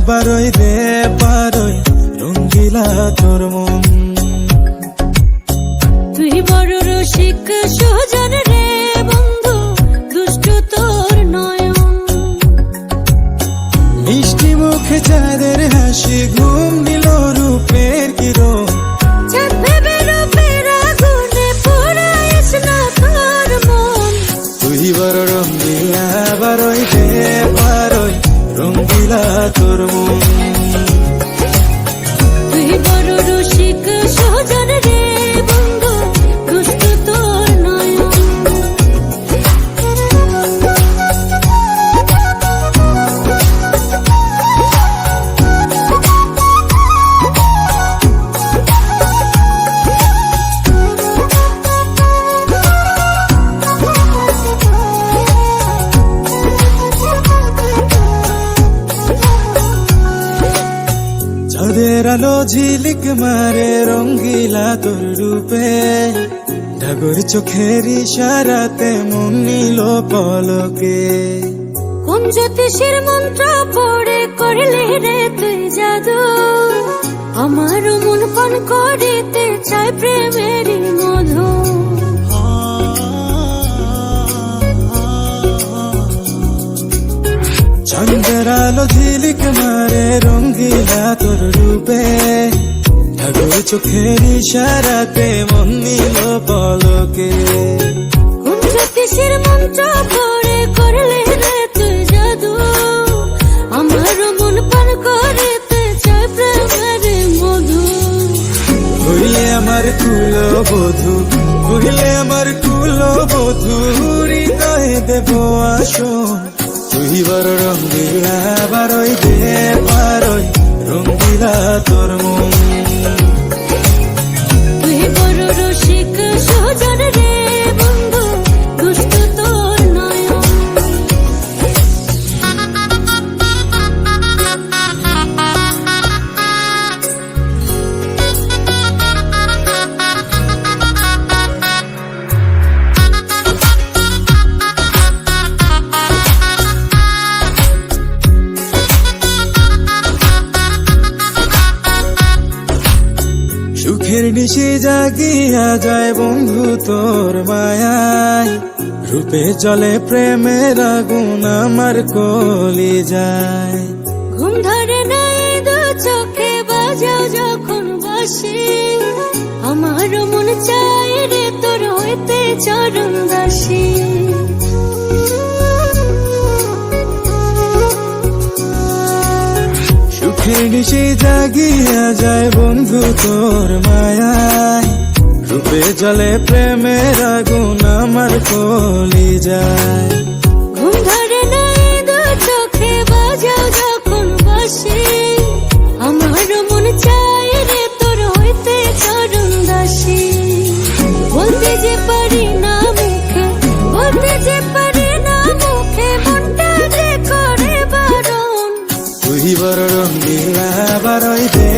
বারোই রে বারোই রঙ্গিলা তোর মন। তুই বড় রসিক সুজন রে বন্ধু, দুষ্ট তোর নয়ন। মিষ্টি মুখে চাঁদের হাসি, ঘুম দিল রূপের কিরণ। চাঁদ ভেবে রূপের আগুনে পোড়াইস না তোর মন। তুই বড় রঙ্গিলা বারোই রে বারোই রঙ্গিলা তোর মন। তুই বড় রসিক সুজন রে বন্ধু, দুষ্ট তোর নয়ন। চাঁদের আলো ঝিলিক মারে রঙ্গিলা তোর রূপে। ডাগর চোখের ইশারাতে মন নিল পলকে। কোন জ্যোতিষীর মন্ত্র পড়ে করলে রে তুই জাদু, আমার মন পান করিতে চাই প্রেমের মধু। চাঁদের আলো ঝিলিক মারে রঙ্গিলা তোর রূপে। ডাগর চোখের ইশারাতে মন নিল পলকে। কোন জ্যোতিষীর মন্ত্র পড়ে করলে রে তুই জাদু, আমার মন পান করিতে চাই প্রেমের মধু। হইলে আমার কুলো বধূ, হইলে আমার কুলো বধূ, হৃদয়ে দেব আসন। তুই বড় রঙ্গিলা বারোই দে বারোই রঙ্গিলা তোর মন। তুই বড় রসিক সুজন রে বন্ধু, দুষ্ট তোর নয়ন। সুখের নিশি জাগিয়া যায় বন্ধু তোর মায়ায়। রূপে চলে প্রেমের আগুন আমার কলি যায়। ঘুম ধরে নাই দু চোখে বাজাও যখন বাসি, আমার মন চাই রে তোর হইতে চরণ দাসী। সুখের নিশি জাগিয়া যায় বন্ধু তোর মায়ায়। রূপে চলে প্রেমের আগুন আমার কলি যায়। ঘুম ধরে নাই দু চোখে বাজাও যখন বাসি, আমার মন চাই রে তোর হইতে চরণ দাসী। বলতে যে পারি না মুখে, বলতে যে পারি না মুখে, মনটা যে করে বারণ। তুই বড় রঙ্গিলা বারোই দে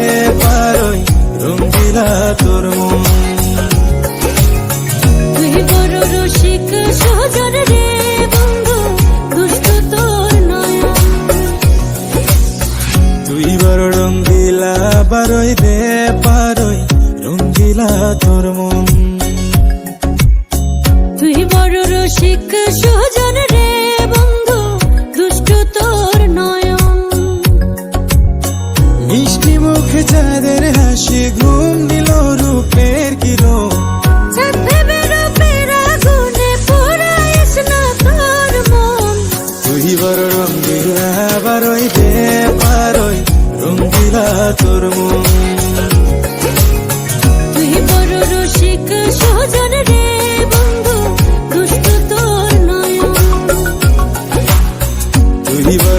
বারোই রঙ্গিলা তোর মন। তুই বড় রসিক সুজন রে বন্ধু, দুষ্ট তোর নয়ন। তুই বড় রঙ্গিলা বারোই দে বারোই রঙ্গিলা তোর মন। তুই বড় রসিক সুজন রে বন্ধু, দুষ্ট তোর নয়ন। মিষ্টি মুখে চাঁদের হাসি, ঘুম দিল রূপের কিরণ। চাঁদ ভেবে রূপের আগুনে পোড়াইস না তোর মন। তুই বড় রঙ্গিলা বারোই দে বারোই রঙ্গিলা তোর মন। তুই বড় রসিক সুজন রে বন্ধু, দুষ্ট তোর নয়ন। তুই বড়